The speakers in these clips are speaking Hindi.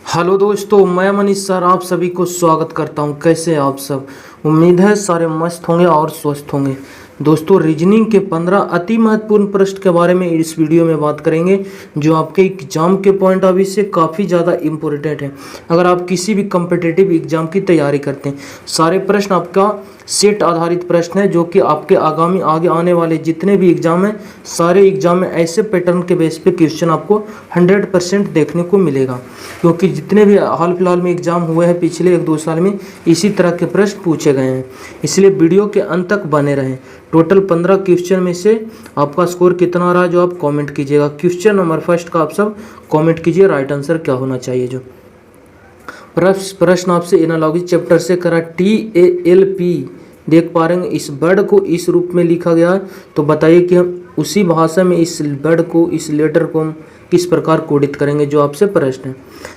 हेलो दोस्तों, मैं मनीष सर आप सभी को स्वागत करता हूं। कैसे हैं आप सब? उम्मीद है सारे मस्त होंगे और स्वस्थ होंगे। दोस्तों, रीजनिंग के 15 अति महत्वपूर्ण प्रश्न के बारे में इस वीडियो में बात करेंगे, जो आपके एग्जाम के पॉइंट ऑफ व्यू से काफ़ी ज़्यादा इम्पोर्टेंट है। अगर आप किसी भी कम्पिटिटिव एग्जाम की तैयारी करते हैं, सारे प्रश्न आपका सेट आधारित प्रश्न है, जो कि आपके आगे आने वाले जितने भी एग्जाम हैं, सारे एग्जाम में ऐसे पैटर्न के बेस पे क्वेश्चन आपको 100% देखने को मिलेगा। क्योंकि जितने भी हाल फिलहाल में एग्जाम हुए हैं पिछले 1-2 साल में, इसी तरह के प्रश्न पूछे गए हैं। इसलिए वीडियो के अंत तक बने रहें। टोटल 15 क्वेश्चन में से आपका स्कोर कितना रहा, जो आप कमेंट कीजिएगा। क्वेश्चन नंबर फर्स्ट का आप सब कमेंट कीजिए, राइट आंसर क्या होना चाहिए। जो प्रश्न आपसे एनालॉजी चैप्टर से करा, TALP देख पा रहे हैं, इस वर्ड को इस रूप में लिखा गया है। तो बताइए कि हम उसी भाषा में इस वर्ड को, इस लेटर को हम किस प्रकार कोडित करेंगे, जो आपसे प्रश्न है।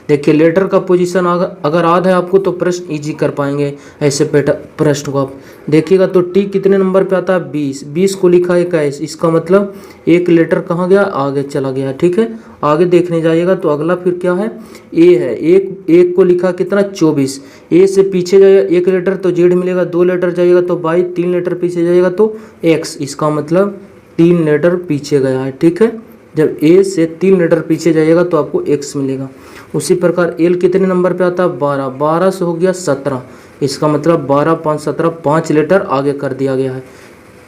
देखिए, लेटर का पोजीशन अगर याद है आपको तो प्रश्न इजी कर पाएंगे ऐसे प्रश्न को। आप देखिएगा तो टी कितने नंबर पे आता है? 20 को लिखा है 21। इसका मतलब एक लेटर कहाँ गया? आगे चला गया। ठीक है, आगे देखने जाइएगा तो अगला फिर क्या है? ए है। एक को लिखा कितना? 24। ए से पीछे जाइएगा एक लेटर तो जेड मिलेगा, 2 लेटर जाइएगा तो वाई, 3 लेटर पीछे जाइएगा तो एक्स। इसका मतलब 3 लेटर पीछे गया है। ठीक है, जब ए से 3 लेटर पीछे जाइएगा तो आपको एक्स मिलेगा। उसी प्रकार एल कितने नंबर पे आता है? 12 से हो गया 17। इसका मतलब 12, 5, 17, 5 लेटर आगे कर दिया गया है।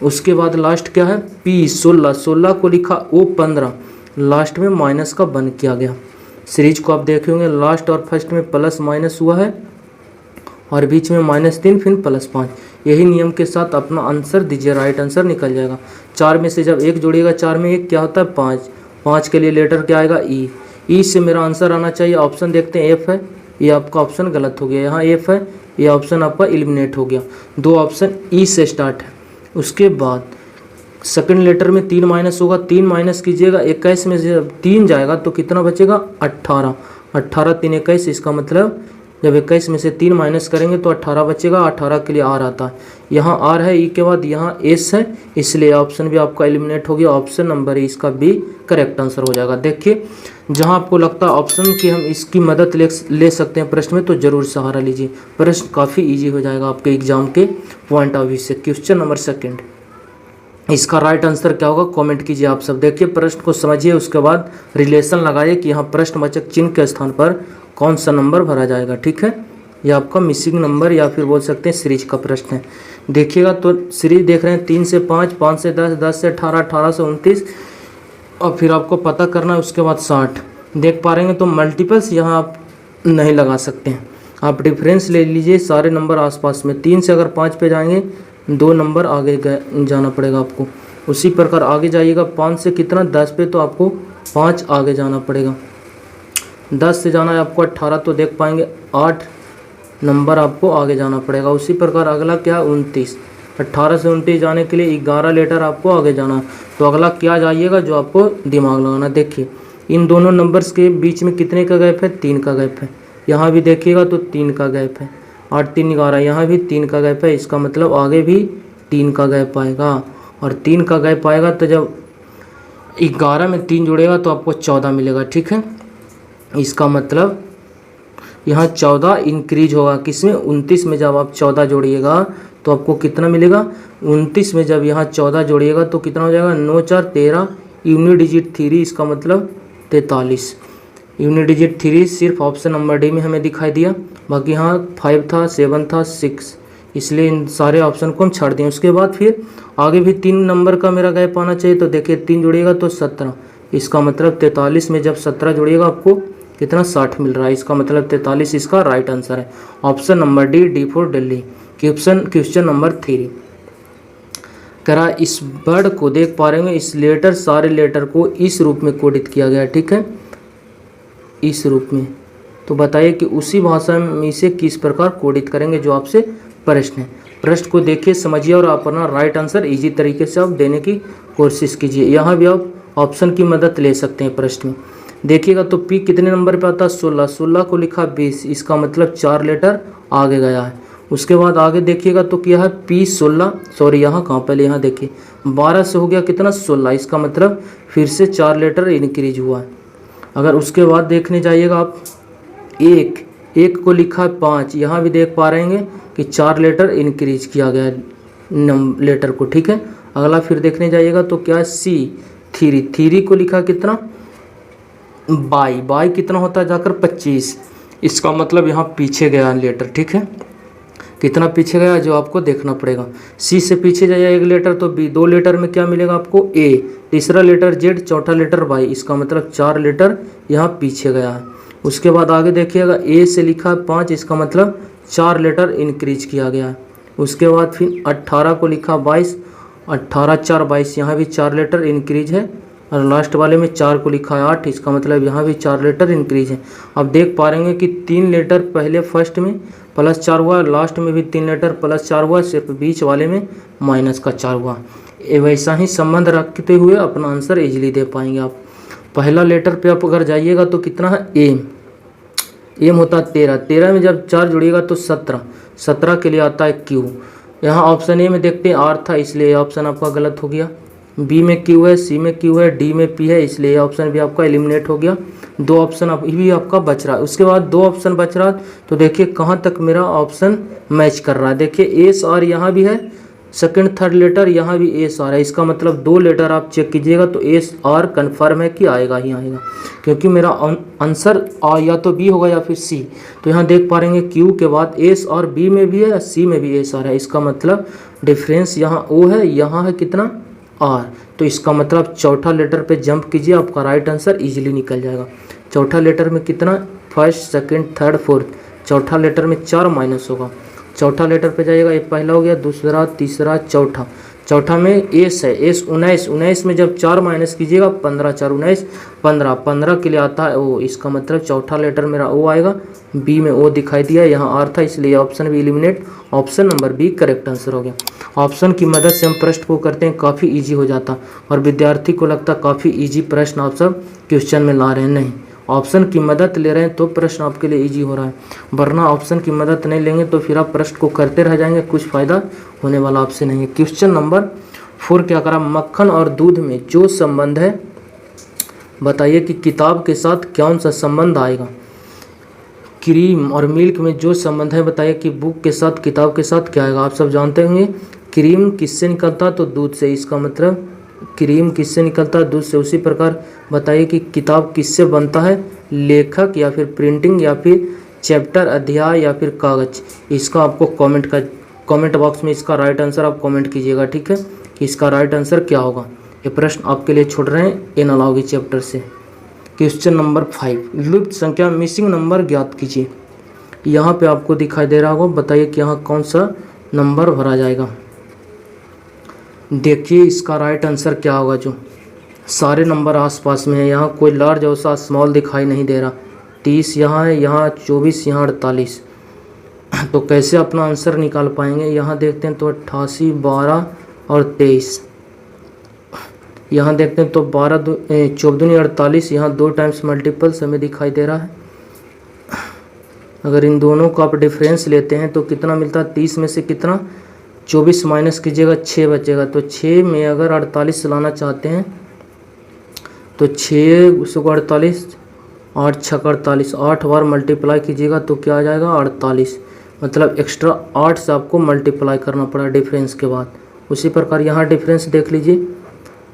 उसके बाद लास्ट क्या है? पी 16 को लिखा ओ 15, लास्ट में माइनस का बन किया गया। सीरीज को आप देखे होंगे, लास्ट और फर्स्ट में प्लस माइनस हुआ है और बीच में -3 फिर +5। यही नियम के साथ अपना आंसर दीजिए, राइट आंसर निकल जाएगा। 4 में से जब 1 जोड़िएगा, 4 में 1 क्या होता है? 5 के लिए लेटर क्या आएगा? ई से मेरा आंसर आना चाहिए। ऑप्शन देखते हैं, एफ है। ये आपका ऑप्शन गलत हो गया, यहाँ एफ है, ये ऑप्शन आपका एलिमिनेट हो गया। 2 ऑप्शन ई से स्टार्ट है। उसके बाद सेकंड लेटर में 3 माइनस होगा, 3 माइनस कीजिएगा, 21 में से 3 जाएगा तो कितना बचेगा? 18। 18 3 21। इसका मतलब जब 21 में से 3 माइनस करेंगे तो 18 बचेगा। 18 के लिए आर आता है, यहाँ आर है, ई के बाद यहाँ एस है, इसलिए ऑप्शन भी आपका एलिमिनेट हो गया। ऑप्शन नंबर ई इसका बी करेक्ट आंसर हो जाएगा। देखिए, जहाँ आपको लगता है ऑप्शन की हम इसकी मदद ले सकते हैं प्रश्न में, तो जरूर सहारा लीजिए। प्रश्न काफ़ी ईजी हो जाएगा आपके एग्जाम के पॉइंट ऑफ व्यू से। क्वेश्चन नंबर सेकेंड, इसका राइट आंसर क्या होगा कमेंट कीजिए आप सब। देखिए, प्रश्न को समझिए, उसके बाद रिलेशन लगाइए कि यहाँ प्रश्नवाचक चिन्ह के स्थान पर कौन सा नंबर भरा जाएगा। ठीक है, ये आपका मिसिंग नंबर या फिर बोल सकते हैं सीरीज का प्रश्न है। देखिएगा तो सीरीज देख रहे हैं 3 से 5, 5 से 10, 10 से 18, 18 से 29 और फिर आपको पता करना है उसके बाद 60 देख पा रहे हैं। तो मल्टीपल्स यहाँ आप नहीं लगा सकते हैं, आप डिफरेंस ले लीजिए। सारे नंबर आसपास में 3 से अगर 5 पे जाएंगे 2 नंबर आगे जाना पड़ेगा आपको। उसी प्रकार आगे जाइएगा, 5 से कितना? 10 पे, तो आपको 5 आगे जाना पड़ेगा। 10 से जाना है आपको 18, तो देख पाएंगे 8 नंबर आपको आगे जाना पड़ेगा। उसी प्रकार अगला क्या है? 29। 18 से 29 जाने के लिए 11 लेटर आपको आगे जाना, तो अगला क्या जाइएगा जो आपको दिमाग लगाना। देखिए, इन दोनों नंबर्स के बीच में कितने का गैप है? 3 का गैप है। यहाँ भी देखिएगा तो 3 का गैप है। 8 3 11, यहाँ भी 3 का गैप है। इसका मतलब आगे भी 3 का गैप आएगा, और 3 का गैप आएगा तो जब 11 में 3 जुड़ेगा तो आपको 14 मिलेगा। ठीक है, इसका मतलब यहाँ 14 इंक्रीज होगा किसमें? 29 में जब आप 14 जोड़िएगा तो आपको कितना मिलेगा? 29 में जब यहाँ 14 जोड़िएगा तो कितना हो जाएगा? 9 4 13, यूनिट डिजिट 3, इसका मतलब 43। यूनिट डिजिट 3 सिर्फ ऑप्शन नंबर डी में हमें दिखाई दिया, बाकी यहाँ 5 था, 7 था, 6, इसलिए इन सारे ऑप्शन को हम छाड़ दें। उसके बाद फिर आगे भी 3 नंबर का मेरा गैप आना चाहिए, तो देखिए 3 जुड़िएगा तो 17, इसका मतलब 43 में जब 17 जुड़िएगा आपको कितना? 60 मिल रहा है। इसका मतलब 43 इसका राइट आंसर है। Option number D, D for Delhi. Question number 3 कह रहा, इस वर्ड को देख पा रहे हैं, इस लेटर, सारे लेटर को इस रूप में कोडित किया गया है। ठीक है, इस रूप में। तो बताइए कि उसी भाषा में इसे किस प्रकार कोडित करेंगे, जो आपसे प्रश्न है। प्रश्न को देखिए, समझिए और अपना राइट आंसर इजी तरीके से आप देने की कोशिश कीजिए। यहाँ भी आप ऑप्शन की मदद ले सकते हैं प्रश्न में। देखिएगा तो पी कितने नंबर पे आता है? 16 को लिखा 20, इसका मतलब 4 लेटर आगे गया है। उसके बाद आगे देखिएगा तो क्या है? P16, सॉरी यहाँ कहाँ, पहले यहाँ देखिए 12 से हो गया कितना? 16, इसका मतलब फिर से 4 लेटर इंक्रीज हुआ है। अगर उसके बाद देखने जाइएगा आप एक एक को लिखा है 5, यहाँ भी देख पा रहे हैं कि 4 लेटर इंक्रीज किया गया है लेटर को, ठीक है। अगला फिर देखने जाइएगा तो क्या है सी, 3 को लिखा कितना, बाई कितना होता है जाकर 25, इसका मतलब यहाँ पीछे गया लेटर, ठीक है। कितना पीछे गया जो आपको देखना पड़ेगा। सी से पीछे जाइए एक लेटर तो बी, 2 लेटर में क्या मिलेगा आपको ए, तीसरा लेटर जेड, चौथा लेटर वाई, इसका मतलब 4 लेटर यहाँ पीछे गया है। उसके बाद आगे देखिएगा ए से लिखा है 5, इसका मतलब 4 लेटर इंक्रीज किया गया है। उसके बाद फिर 18 को लिखा 22, 18 4 22, यहाँ भी 4 लेटर इंक्रीज है। और लास्ट वाले में 4 को लिखा है 8, इसका मतलब यहाँ भी 4 लेटर इंक्रीज है। अब देख पा रहे हैं कि 3 लेटर पहले फर्स्ट में +4 हुआ, लास्ट में भी 3 लेटर +4 हुआ, सिर्फ बीच वाले में -4 हुआ। वैसा ही संबंध रखते हुए अपना आंसर इजीली दे पाएंगे आप। पहला लेटर पे आप अगर जाइएगा तो कितना है एम होता है 13 में जब 4 जुड़िएगा तो 17 के लिए आता है क्यू। यहाँ ऑप्शन ए में देखते हैं आर था, इसलिए ऑप्शन आपका गलत हो गया। बी में क्यू है, सी में क्यू है, डी में पी है, इसलिए ऑप्शन भी आपका एलिमिनेट हो गया। 2 ऑप्शन भी आपका बच रहा है। उसके बाद 2 ऑप्शन बच रहा है तो देखिए कहाँ तक मेरा ऑप्शन मैच कर रहा है। देखिए एस आर यहाँ भी है, सेकंड थर्ड लेटर यहाँ भी एस आर है, इसका मतलब 2 लेटर आप चेक कीजिएगा तो एस आर कन्फर्म है कि आएगा ही आएगा, क्योंकि मेरा आंसर या तो बी होगा या फिर सी। तो यहाँ देख पा रहे क्यू के बाद एस और बी में भी है या सी में भी एस आर है, इसका मतलब डिफरेंस यहाँ ओ है, यहाँ है कितना आर। तो इसका मतलब चौथा लेटर पे जंप कीजिए, आपका राइट आंसर इजीली निकल जाएगा। चौथा लेटर में कितना, फर्स्ट सेकंड थर्ड फोर्थ, चौथा लेटर में 4 माइनस होगा। चौथा लेटर पे जाइएगा, ये पहला हो गया, दूसरा तीसरा चौथा। चौथा में एस है, एस 19 में जब 4 माइनस कीजिएगा 15 4 19 15 के लिए आता है ओ, इसका मतलब चौथा लेटर मेरा ओ आएगा। बी में ओ दिखाई दिया, यहाँ आर था, इसलिए ऑप्शन भी eliminate, option number B correct answer हो गया। ऑप्शन की मदद से हम प्रश्न को करते हैं, काफ़ी इजी हो जाता और विद्यार्थी को लगता काफ़ी इजी प्रश्न आप सब क्वेश्चन में ला रहे हैं। नहीं, ऑप्शन की मदद ले रहे हैं तो प्रश्न आपके लिए इजी हो रहा है, वरना ऑप्शन की मदद नहीं लेंगे तो फिर आप प्रश्न को करते रह जाएंगे, कुछ फ़ायदा होने वाला आपसे नहीं है। क्वेश्चन नंबर 4 क्या करा, मक्खन और दूध में जो संबंध है बताइए कि किताब के साथ कौन सा संबंध आएगा। क्रीम और मिल्क में जो संबंध है बताइए कि बुक के साथ किताब के साथ क्या आएगा। आप सब जानते होंगे क्रीम किससे निकलता है तो दूध से, इसका मतलब क्रीम किससे निकलता है, दूध से। उसी प्रकार बताइए कि किताब किससे बनता है, लेखक या फिर प्रिंटिंग या फिर चैप्टर अध्याय या फिर कागज। इसका आपको कमेंट बॉक्स में इसका राइट आंसर आप कमेंट कीजिएगा, ठीक है, कि इसका राइट आंसर क्या होगा। ये प्रश्न आपके लिए छोड़ रहे हैं एनालॉजी चैप्टर से। क्वेश्चन नंबर 5, लुप्त संख्या मिसिंग नंबर ज्ञात कीजिए। यहाँ पे आपको दिखाई दे रहा होगा, बताइए कि यहाँ कौन सा नंबर भरा जाएगा। देखिए इसका राइट आंसर क्या होगा, जो सारे नंबर आसपास में है, यहाँ कोई लार्ज और सा स्मॉल दिखाई नहीं दे रहा। 30 यहाँ है, यहाँ 24, यहाँ 48। तो कैसे अपना आंसर निकाल पाएंगे, यहाँ देखते हैं तो 88, 12 और 23। यहाँ देखते हैं तो 14 दूनी 48, यहाँ 2 टाइम्स मल्टीपल्स हमें दिखाई दे रहा है। अगर इन दोनों का आप डिफरेंस लेते हैं तो कितना मिलता है, 30 में से कितना 24 माइनस कीजिएगा 6 बचेगा। तो 6 में अगर 48 लाना चाहते हैं तो 6 को 48, 8 6 48, 8 बार मल्टीप्लाई कीजिएगा तो क्या आ जाएगा 48, मतलब एक्स्ट्रा 8 से आपको मल्टीप्लाई करना पड़ा डिफरेंस के बाद। उसी प्रकार यहाँ डिफरेंस देख लीजिए,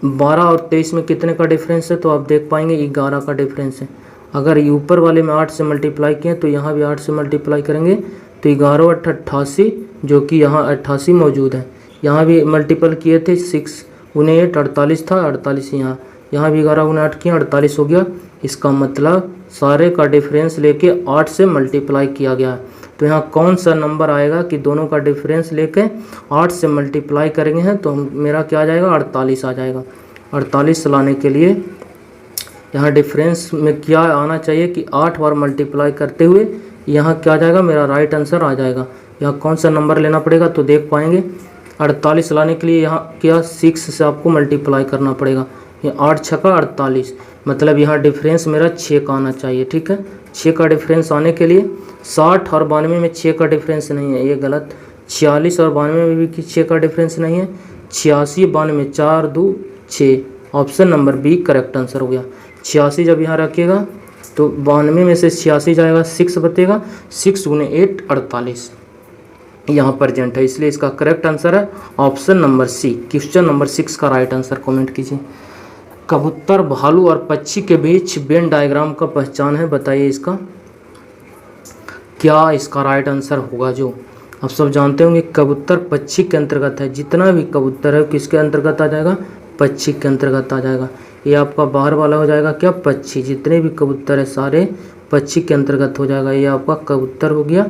12 और 23 में कितने का डिफरेंस है तो आप देख पाएंगे 11 का डिफरेंस है। अगर ऊपर वाले में 8 से मल्टीप्लाई किए तो यहाँ भी 8 से मल्टीप्लाई करेंगे तो 11 8 88, जो कि यहाँ 88 मौजूद है। यहाँ भी मल्टीपल किए थे 6 गुने 8 48 था, 48 यहाँ भी 11 गुने 8 किया 48 हो गया। इसका मतलब सारे का डिफरेंस लेके 8 से मल्टीप्लाई किया गया है। तो यहाँ कौन सा नंबर आएगा कि दोनों का डिफरेंस लेके 8 से मल्टीप्लाई करेंगे हैं तो मेरा क्या आ जाएगा 48 आ जाएगा। 48 लाने के लिए यहाँ डिफरेंस में क्या आना चाहिए कि 8 बार मल्टीप्लाई करते हुए यहाँ क्या आ जाएगा, मेरा राइट आंसर आ जाएगा। यहाँ कौन सा नंबर लेना पड़ेगा तो देख पाएंगे 48 लाने के लिए यहाँ क्या 6 से आपको मल्टीप्लाई करना पड़ेगा। ये 8 6 का 48, मतलब यहाँ डिफरेंस मेरा 6 का आना चाहिए, ठीक है। 6 का डिफरेंस आने के लिए 60 और 92 में 6 का डिफरेंस नहीं है, ये गलत। 46 और 92 में भी 6 का डिफरेंस नहीं है। 86 92 4 2 6, option number B correct answer हो गया। 86 जब यहाँ रखिएगा तो 92 में से 86 जाएगा, 6 बचेगा, 6 गुने 8 48 यहाँ प्रेजेंट है, इसलिए इसका करेक्ट आंसर है option number C. Question number 6 का राइट आंसर कमेंट कीजिए। कबूतर, भालू और पक्षी के बीच वेन डायग्राम का पहचान है, बताइए इसका क्या इसका राइट आंसर होगा। जो आप सब जानते होंगे कबूतर पक्षी के अंतर्गत है, जितना भी कबूतर है किसके अंतर्गत आ जाएगा, पक्षी के अंतर्गत आ जाएगा। ये आपका बाहर वाला हो जाएगा क्या, पक्षी, जितने भी कबूतर है सारे पक्षी के अंतर्गत हो जाएगा। ये आपका कबूतर हो गया।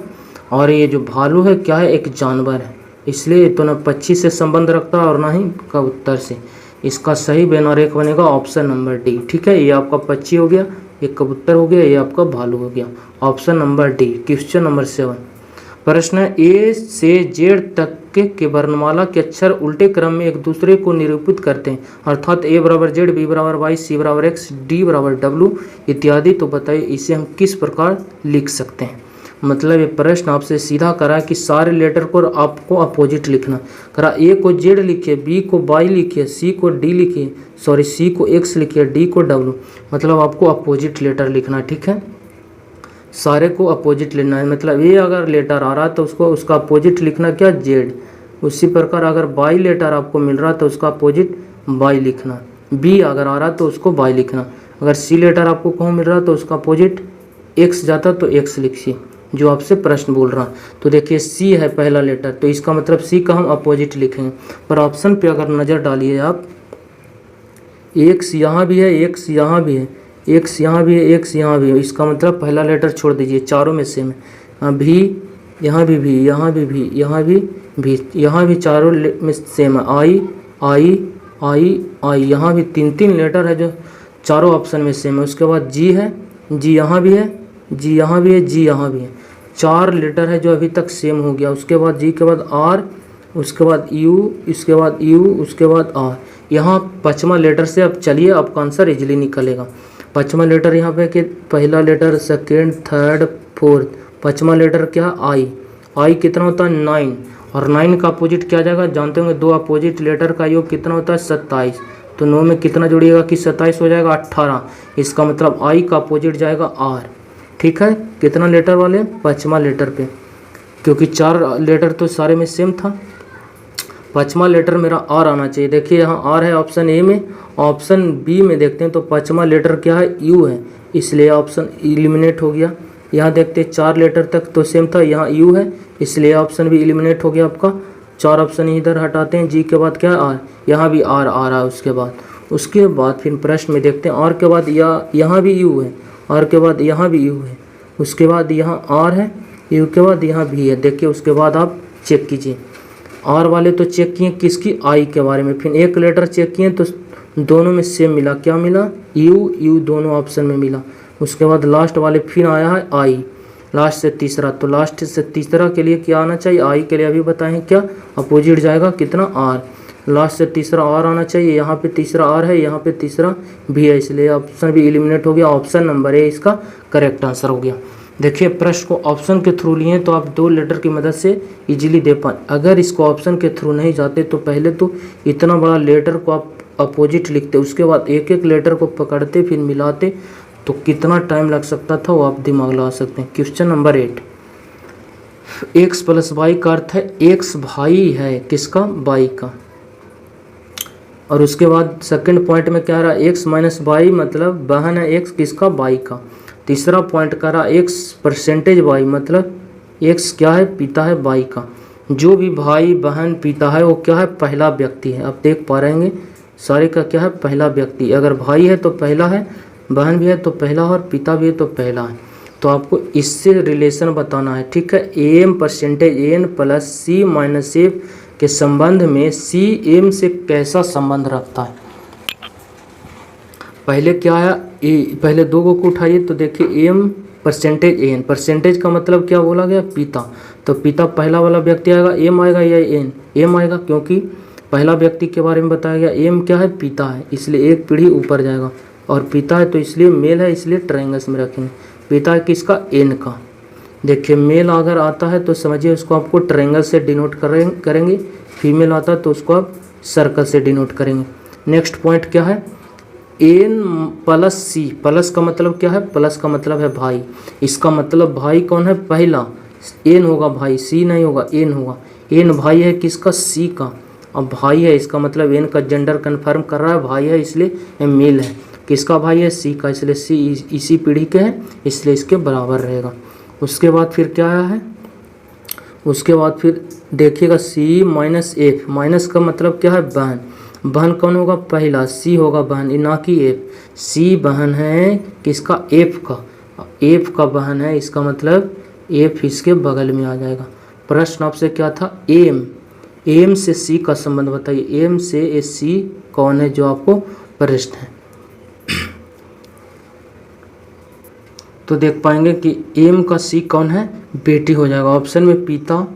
और ये जो भालू है क्या है, एक जानवर है, इसलिए तो ना पक्षी से संबंध रखता है और ना ही कबूतर से। इसका सही बेनरेख बनेगा ऑप्शन नंबर डी। ठीक है, ये आपका पक्षी हो गया, ये कबूतर हो गया, ये आपका भालू हो गया, option number D. Question number 7 प्रश्न है, ए से जेड तक के वर्णमाला के अक्षर उल्टे क्रम में एक दूसरे को निरूपित करते हैं, अर्थात ए बराबर जेड, बी बराबर वाई, सी बराबर एक्स, डी बराबर डब्ल्यू इत्यादि। तो बताइए इसे हम किस प्रकार लिख सकते हैं। मतलब ये प्रश्न आपसे सीधा करा है कि सारे लेटर को आपको अपोजिट लिखना करा। ए को जेड लिखिए, बी को वाई लिखिए, सी को डी लिखिए, सॉरी सी को एक्स लिखिए, डी को डब्ल्यू, मतलब आपको अपोजिट लेटर लिखना। ठीक है, सारे को अपोजिट लेना है। मतलब ए अगर लेटर आ रहा है तो उसको उसका अपोजिट लिखना क्या, जेड। उसी प्रकार अगर वाई लेटर आपको मिल रहा है तो उसका अपोजिट वाई लिखना। बी अगर आ रहा है तो उसको वाई लिखना। अगर सी लेटर आपको कहाँ मिल रहा है तो उसका अपोजिट एक्स जाता तो एक्स लिखिए, जो आपसे प्रश्न बोल रहा है। तो देखिए सी है पहला लेटर, तो इसका मतलब सी का हम अपोजिट लिखेंगे। पर ऑप्शन पे अगर नज़र डालिए आप, एक्स यहाँ भी है, एक्स यहाँ भी है, एक्स यहाँ भी है, एक्स यहाँ भी है, इसका मतलब पहला लेटर छोड़ दीजिए, चारों में सेम है। भी यहाँ भी, यहाँ भी, यहाँ भी, यहाँ भी चारों में सेम है। आई आई आई आई, यहाँ भी 3 लेटर है जो चारों ऑप्शन में सेम है। उसके बाद जी है, जी यहाँ भी है, जी यहाँ भी है, जी यहाँ भी है, 4 लेटर है जो अभी तक सेम हो गया। उसके बाद जी के बाद आर, उसके बाद यू, इसके बाद यू, उसके बाद आर। यहाँ 5वां लेटर से अब चलिए आपका आंसर इजीली निकलेगा। 5वां लेटर यहाँ पे कि पहला लेटर, सेकेंड, थर्ड, फोर्थ, 5वां लेटर क्या, आई। आई कितना होता है, 9, और 9 का अपोजिट क्या जाएगा, जानते होंगे 2 अपोजिट लेटर का योग कितना होता है, 27। तो 9 में कितना जुड़िएगा कि 27 हो जाएगा, 18। इसका मतलब आई का अपोजिट जाएगा आर। ठीक है, कितना लेटर वाले, 5वां लेटर पे, क्योंकि 4 लेटर तो सारे में सेम था। 5वां लेटर मेरा आर आना चाहिए। देखिए यहाँ आर है ऑप्शन ए में। ऑप्शन बी में देखते हैं तो 5वां लेटर क्या है, यू है, इसलिए ऑप्शन इलिमिनेट हो गया। यहाँ देखते हैं 4 लेटर तक तो सेम था, यहाँ यू है, इसलिए ऑप्शन भी इलिमिनेट हो गया आपका। 4 ऑप्शन इधर हटाते हैं, जी के बाद क्या है, आर, यहाँ भी आर आ रहा है। उसके बाद फिर प्रश्न में देखते हैं आर के बाद यहाँ भी यू है, आर के बाद यहाँ भी यू है, उसके बाद यहाँ आर है, यू के बाद यहाँ भी है। देखिए उसके बाद आप चेक कीजिए, आर वाले तो चेक किए किसकी, आई के बारे में। फिर एक लेटर चेक किए तो दोनों में सेम मिला, क्या मिला, यू यू, दोनों ऑप्शन में मिला। उसके बाद लास्ट वाले फिर आया है आई, लास्ट से तीसरा, तो लास्ट से तीसरा के लिए क्या आना चाहिए, आई के लिए अभी बताएं क्या, अपोजिट जाएगा कितना, आर। लास्ट से तीसरा आर आना चाहिए, यहाँ पे तीसरा आर है, यहाँ पे तीसरा भी है, इसलिए ऑप्शन भी एलिमिनेट हो गया। ऑप्शन नंबर ए इसका करेक्ट आंसर हो गया। देखिए प्रश्न को ऑप्शन के थ्रू लिए तो आप 2 लेटर की मदद से इजीली दे पाए। अगर इसको ऑप्शन के थ्रू नहीं जाते तो पहले तो इतना बड़ा लेटर को आप अपोजिट लिखते, उसके बाद एक एक लेटर को पकड़ते फिर मिलाते, तो कितना टाइम लग सकता था वो आप दिमाग लगा सकते हैं। Question number 8, X plus Y का अर्थ है एक्स भाई है किसका, वाई का। और उसके बाद सेकंड पॉइंट में क्या रहा, एक्स माइनस वाई मतलब बहन है एक्स किसका, वाई का। तीसरा पॉइंट का रहा एक्स परसेंटेज वाई मतलब एक्स क्या है, पिता है वाई का। जो भी भाई बहन पिता है वो क्या है, पहला व्यक्ति है। आप देख पा रहे हैं सारे का क्या है, पहला व्यक्ति। अगर भाई है तो पहला है, बहन भी है तो पहला, और पिता भी है तो पहला है। तो आपको इससे रिलेशन बताना है। ठीक है, एम परसेंटेज एन प्लस सी माइनस एफ के संबंध में सी एम से कैसा संबंध रखता है। पहले क्या है, पहले 2 को उठाइए तो देखिए एम परसेंटेज एन, परसेंटेज का मतलब क्या बोला गया, पिता। तो पिता पहला वाला व्यक्ति आएगा, एम आएगा या एन, एम आएगा क्योंकि पहला व्यक्ति के बारे में बताया गया। एम क्या है, पिता है, इसलिए एक पीढ़ी ऊपर जाएगा, और पिता है तो इसलिए मेल है, इसलिए ट्रायंगल्स में रखेंगे। पिता है किसका, एन का। देखिए मेल अगर आता है तो समझिए उसको आपको ट्रायंगल से डिनोट करेंगे, फीमेल आता है तो उसको आप सर्कल से डिनोट करेंगे। नेक्स्ट पॉइंट क्या है, एन प्लस सी, प्लस का मतलब क्या है, प्लस का मतलब है भाई, इसका मतलब भाई कौन है, पहला एन होगा भाई, सी नहीं होगा, एन होगा। एन भाई है किसका, सी का। अब भाई है इसका मतलब एन का जेंडर कन्फर्म कर रहा है, भाई है इसलिए मेल है। किसका भाई है, सी का, इसलिए सी इसी पीढ़ी के है, इसलिए इसके बराबर रहेगा। उसके बाद फिर क्या आया है, उसके बाद फिर देखिएगा सी माइनस एफ, माइनस का मतलब क्या है, बहन। बहन कौन होगा, पहला सी होगा बहन, ना कि एफ। सी बहन है किसका, एफ का, एफ का बहन है, इसका मतलब एफ इसके बगल में आ जाएगा। प्रश्न आपसे क्या था, एम, एम से सी का संबंध बताइए, एम से ए सी कौन है, जो आपको प्रश्न है। तो देख पाएंगे कि एम का सी कौन है, बेटी हो जाएगा। ऑप्शन में पिता,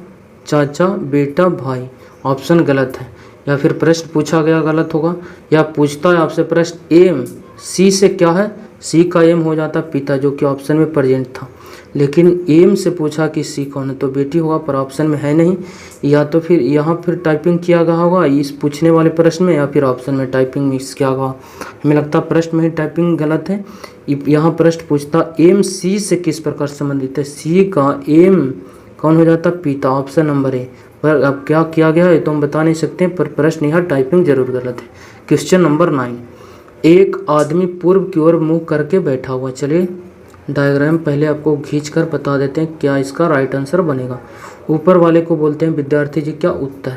चाचा, बेटा, भाई, ऑप्शन गलत है। या फिर प्रश्न पूछा गया गलत होगा, या पूछता है आपसे प्रश्न एम सी से क्या है, सी का एम हो जाता पिता, जो कि ऑप्शन में प्रेजेंट था। लेकिन एम से पूछा कि सी कौन है, तो बेटी होगा, पर ऑप्शन में है नहीं। या तो फिर यहाँ फिर टाइपिंग किया गया होगा इस पूछने वाले प्रश्न में, या फिर ऑप्शन में टाइपिंग मिक्स किया गया। हमें लगता है प्रश्न में ही टाइपिंग गलत है। यहाँ प्रश्न पूछता एम सी से किस प्रकार संबंधित है, सी का एम कौन हो जाता, पिता, ऑप्शन नंबर ए। पर अब क्या किया गया है तो हम बता नहीं सकते, पर प्रश्न यहाँ टाइपिंग जरूर गलत है। क्वेश्चन नंबर 9, एक आदमी पूर्व की ओर मुंह करके बैठा हुआ। चलिए डायग्राम पहले आपको खींच कर बता देते हैं क्या इसका राइट आंसर बनेगा। ऊपर वाले को बोलते हैं विद्यार्थी जी क्या, उत्तर।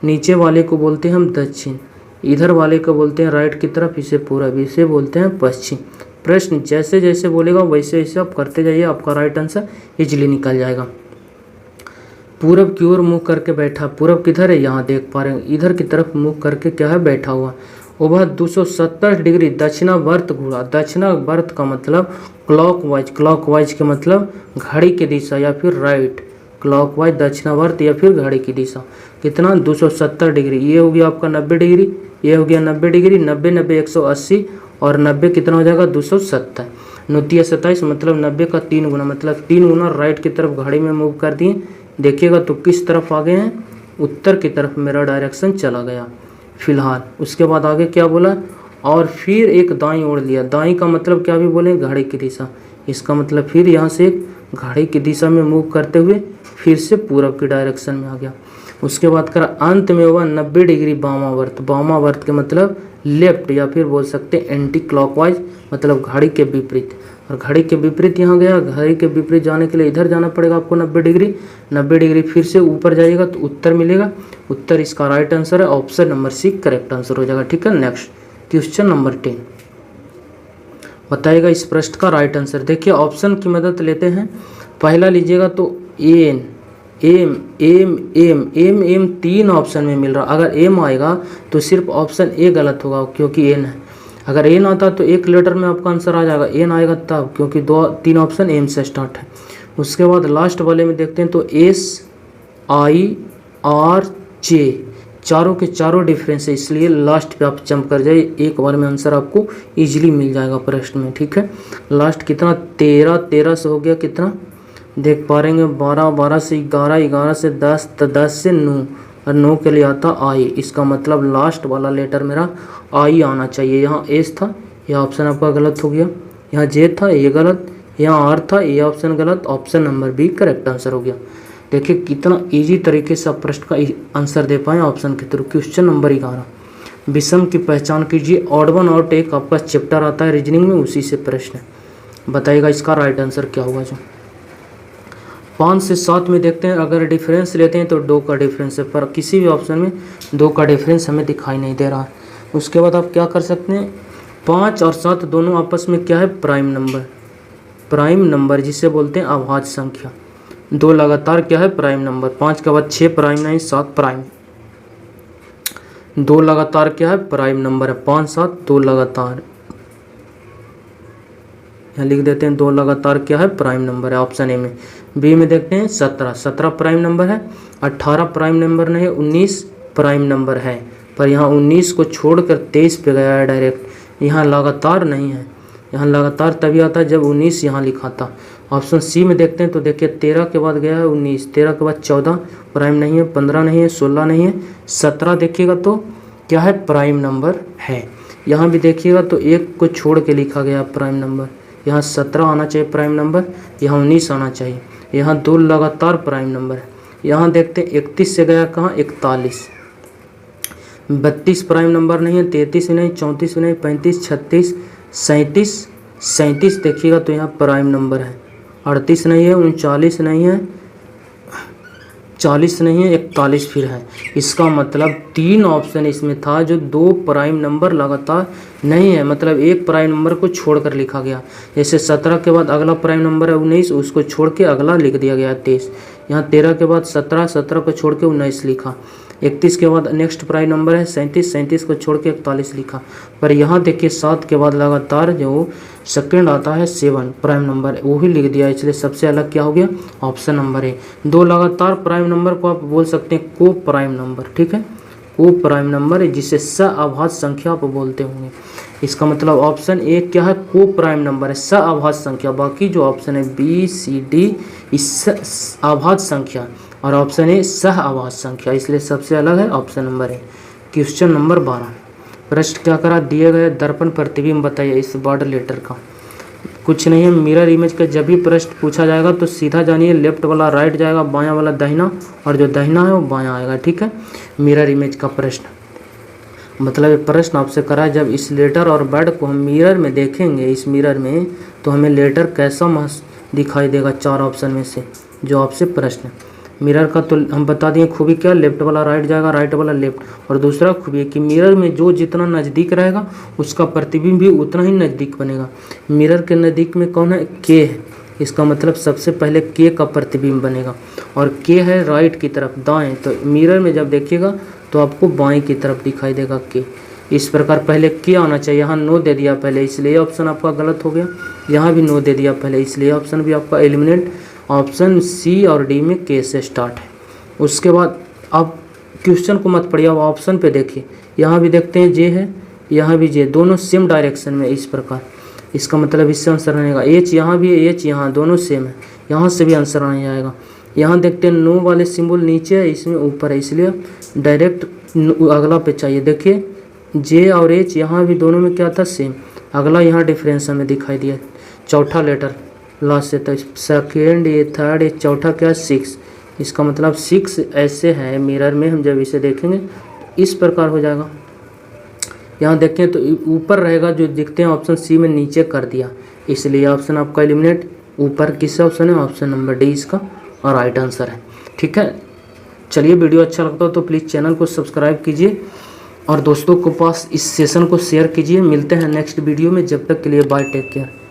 नीचे वाले को बोलते हैं हम दक्षिण। इधर वाले को बोलते हैं राइट की तरफ, इसे पूरब, इसे बोलते हैं पश्चिम। प्रश्न जैसे जैसे बोलेगा वैसे वैसे आप करते जाइए, आपका राइट आंसर इजीली निकल जाएगा। पूरब की ओर मुँह करके बैठा, पूरब किधर है, यहाँ देख पा रहे हैं, इधर की तरफ मुँह करके क्या है, बैठा हुआ। वह 270 डिग्री दक्षिणावर्त घूरा। दक्षिणावर्त का मतलब क्लॉकवाइज, क्लॉकवाइज के मतलब घड़ी की दिशा या फिर राइट, क्लॉकवाइज दक्षिणावर्त या फिर घड़ी की दिशा। कितना, 270 डिग्री। ये हो गया आपका 90 डिग्री, ये हो गया 90 डिग्री, 90 90 180 और 90 कितना हो जाएगा 270। 9 27 मतलब 90 का 3 गुना, मतलब 3 गुना राइट की तरफ घड़ी में मूव कर दिए। देखिएगा तो किस तरफ आ गए हैं, उत्तर की तरफ मेरा डायरेक्शन चला गया फिलहाल। उसके बाद आगे क्या बोला, और फिर एक दाईं ओर लिया। दाईं का मतलब क्या भी बोले, घड़ी की दिशा। इसका मतलब फिर यहाँ से घड़ी की दिशा में मूव करते हुए फिर से पूरब की डायरेक्शन में आ गया। उसके बाद करा अंत में हुआ 90 डिग्री वामावर्त। वामावर्त के मतलब लेफ्ट या फिर बोल सकते हैं एंटी क्लॉकवाइज, मतलब घड़ी के विपरीत। और घड़ी के विपरीत यहाँ गया, घड़ी के विपरीत जाने के लिए इधर जाना पड़ेगा आपको 90 डिग्री। 90 डिग्री फिर से ऊपर जाइएगा तो उत्तर मिलेगा। उत्तर इसका राइट आंसर है, option number C correct answer हो जाएगा। ठीक है, नेक्स्ट क्वेश्चन नंबर 10 बताइएगा इस प्रश्न का राइट आंसर। देखिए ऑप्शन की मदद लेते हैं। पहला लीजिएगा तो N, M M M M M 3 option में मिल रहा। अगर एम आएगा तो सिर्फ ऑप्शन ए गलत होगा क्योंकि एन है। अगर एन आता तो एक लेटर में आपका आंसर आ जाएगा, एन आएगा तब, क्योंकि 2-3 ऑप्शन एम से स्टार्ट है। उसके बाद लास्ट वाले में देखते हैं तो एस आई आर जे, चारों के चारों डिफरेंस है, इसलिए लास्ट पे आप जंप कर जाइए, एक बार में आंसर आपको इजीली मिल जाएगा प्रश्न में। ठीक है, लास्ट कितना 13 से हो गया, कितना देख पा रहेंगे 12 से 11 से 10 तो 10 से 9 और 9 के लिए आता आई। इसका मतलब लास्ट वाला लेटर मेरा आई आना चाहिए। यहाँ एस था, यह ऑप्शन आपका गलत हो गया। यहाँ जे था, ये गलत। यहाँ आर था, ये ऑप्शन गलत। Option number B correct answer हो गया। देखिए कितना इजी तरीके से आप प्रश्न का आंसर दे पाएँ ऑप्शन के थ्रू। क्वेश्चन नंबर 11 विषम की पहचान कीजिए। ऑड वन आउट एक आपका चैप्टर आता है रीजनिंग में, उसी से प्रश्न है। बताइएगा इसका राइट आंसर क्या होगा। जो 5 से 7 में देखते हैं, अगर डिफरेंस लेते हैं तो 2 का डिफरेंस है, पर किसी भी ऑप्शन में 2 का डिफरेंस हमें दिखाई नहीं दे रहा है। उसके बाद आप क्या कर सकते हैं, 5 और 7 दोनों आपस में क्या है, प्राइम नंबर। प्राइम नंबर जिसे बोलते हैं अभाज्य संख्या। 2 लगातार क्या है, प्राइम नंबर। 5 के बाद 6 प्राइम नहीं, 7 प्राइम। 2 लगातार क्या है, प्राइम नंबर है। 5 7 2 लगातार, यहाँ लिख देते हैं 2 लगातार क्या है, प्राइम नंबर है ऑप्शन ए में। बी में देखते हैं 17 प्राइम नंबर है। 18 प्राइम नंबर नहीं है, 19 प्राइम नंबर है, पर यहाँ 19 को छोड़कर 23 पे गया है डायरेक्ट। यहाँ लगातार नहीं है, यहाँ लगातार तभी आता है जब 19 यहाँ लिखा था। ऑप्शन सी में देखते हैं तो देखिए 13 के बाद गया है 19, 13 के बाद 14 प्राइम नहीं है, 15 नहीं है, 16 नहीं है, 17 देखिएगा तो क्या है, प्राइम नंबर है। यहाँ भी देखिएगा तो 1 को छोड़ के लिखा गया प्राइम नंबर। यहाँ 17 आना चाहिए प्राइम नंबर, यहाँ 19 आना चाहिए, यहाँ 2 लगातार प्राइम नंबर है। यहाँ देखते हैं 31 से गया कहाँ 41, 32 प्राइम नंबर नहीं है, 33 भी नहीं, 34 भी नहीं, 35, 36, 37, 37 देखिएगा तो यहाँ प्राइम नंबर है। 38 नहीं है, 39 नहीं है, 40 नहीं है, 41 फिर है। इसका मतलब 3 ऑप्शन इसमें था जो 2 प्राइम नंबर लगातार नहीं है, मतलब 1 प्राइम नंबर को छोड़कर लिखा गया। जैसे 17 के बाद अगला प्राइम नंबर है 19, उसको छोड़ के अगला लिख दिया गया 23। यहाँ 13 के बाद 17, 17 को छोड़ के 19 लिखा। 31 के बाद नेक्स्ट प्राइम नंबर है 37, 37 को छोड़ के 41 लिखा। पर यहाँ देखिए 7 के बाद लगातार जो सेकंड आता है 7 प्राइम नंबर, वो ही लिख दिया, इसलिए सबसे अलग क्या हो गया ऑप्शन नंबर है। 2 लगातार प्राइम नंबर को आप बोल सकते हैं को प्राइम नंबर, ठीक है, को प्राइम नंबर है जिसे सअभाज्य संख्या आप बोलते होंगे। इसका मतलब ऑप्शन ए क्या है, को प्राइम नंबर है, सअभाज्य संख्या। बाकी जो ऑप्शन है बी सी डी इस अभाज्य संख्या, और ऑप्शन ए सह अभाज्य संख्या, इसलिए सबसे अलग है option number A. Question number 12, प्रश्न क्या करा, दिए गए दर्पण प्रतिबिंब बताइए इस बॉर्डर लेटर का। कुछ नहीं है, मिरर इमेज का जब भी प्रश्न पूछा जाएगा तो सीधा जानिए, लेफ्ट वाला राइट जाएगा, बायां वाला दाहिना, और जो दाहिना है वो बायां आएगा, ठीक है। मिरर इमेज का प्रश्न मतलब ये प्रश्न आपसे करा जब इस लेटर और वर्ड को हम मिरर में देखेंगे, इस मिरर में, तो हमें लेटर कैसा दिखाई देगा 4 ऑप्शन में से, जो आपसे प्रश्न है। मिरर का तो हम बता दिए खूबी क्या, लेफ्ट वाला राइट जाएगा, राइट वाला लेफ्ट। और दूसरा खूबी है कि मिरर में जो जितना नज़दीक रहेगा उसका प्रतिबिंब भी उतना ही नज़दीक बनेगा। मिरर के नज़दीक में कौन है, के है, इसका मतलब सबसे पहले के का प्रतिबिंब बनेगा, और के है राइट की तरफ दाएं, तो मिरर में जब देखिएगा तो आपको बाएं की तरफ दिखाई देगा के। इस प्रकार पहले के आना चाहिए, यहाँ नो दे दिया पहले, इसलिए ऑप्शन आपका गलत हो गया। यहाँ भी नो दे दिया पहले, इसलिए ऑप्शन भी आपका एलिमिनेट। ऑप्शन सी और डी में के से स्टार्ट है। उसके बाद आप क्वेश्चन को मत पढ़िए, आप ऑप्शन पे देखिए, यहाँ भी देखते हैं जे है, यहाँ भी जे, दोनों सेम डायरेक्शन में इस प्रकार। इसका मतलब इससे आंसर आएगा एच, यहाँ भी है एच, यहाँ दोनों सेम है, यहाँ से भी आंसर नहीं आएगा। यहाँ देखते हैं नो वाले सिंबल नीचे है, इसमें ऊपर है, इसलिए डायरेक्ट अगला पे चाहिए। देखिए जे और एच यहाँ भी दोनों में क्या था सेम, अगला यहाँ डिफरेंस हमें दिखाई दिया, चौथा लेटर लास्ट से, तो सेकेंड ये थर्ड ये चौथा क्या 6, इसका मतलब 6 ऐसे है मिरर में, हम जब इसे देखेंगे इस प्रकार हो जाएगा। यहाँ देखें तो ऊपर रहेगा, जो दिखते हैं ऑप्शन सी में नीचे कर दिया, इसलिए ऑप्शन आपका एलिमिनेट। ऊपर किस ऑप्शन है, ऑप्शन नंबर डी इसका और राइट आंसर है, ठीक है। चलिए वीडियो अच्छा लगता हो तो प्लीज़ चैनल को सब्सक्राइब कीजिए और दोस्तों को पास इस सेशन को शेयर कीजिए। मिलते हैं नेक्स्ट वीडियो में, जब तक के लिए बाय, टेक केयर।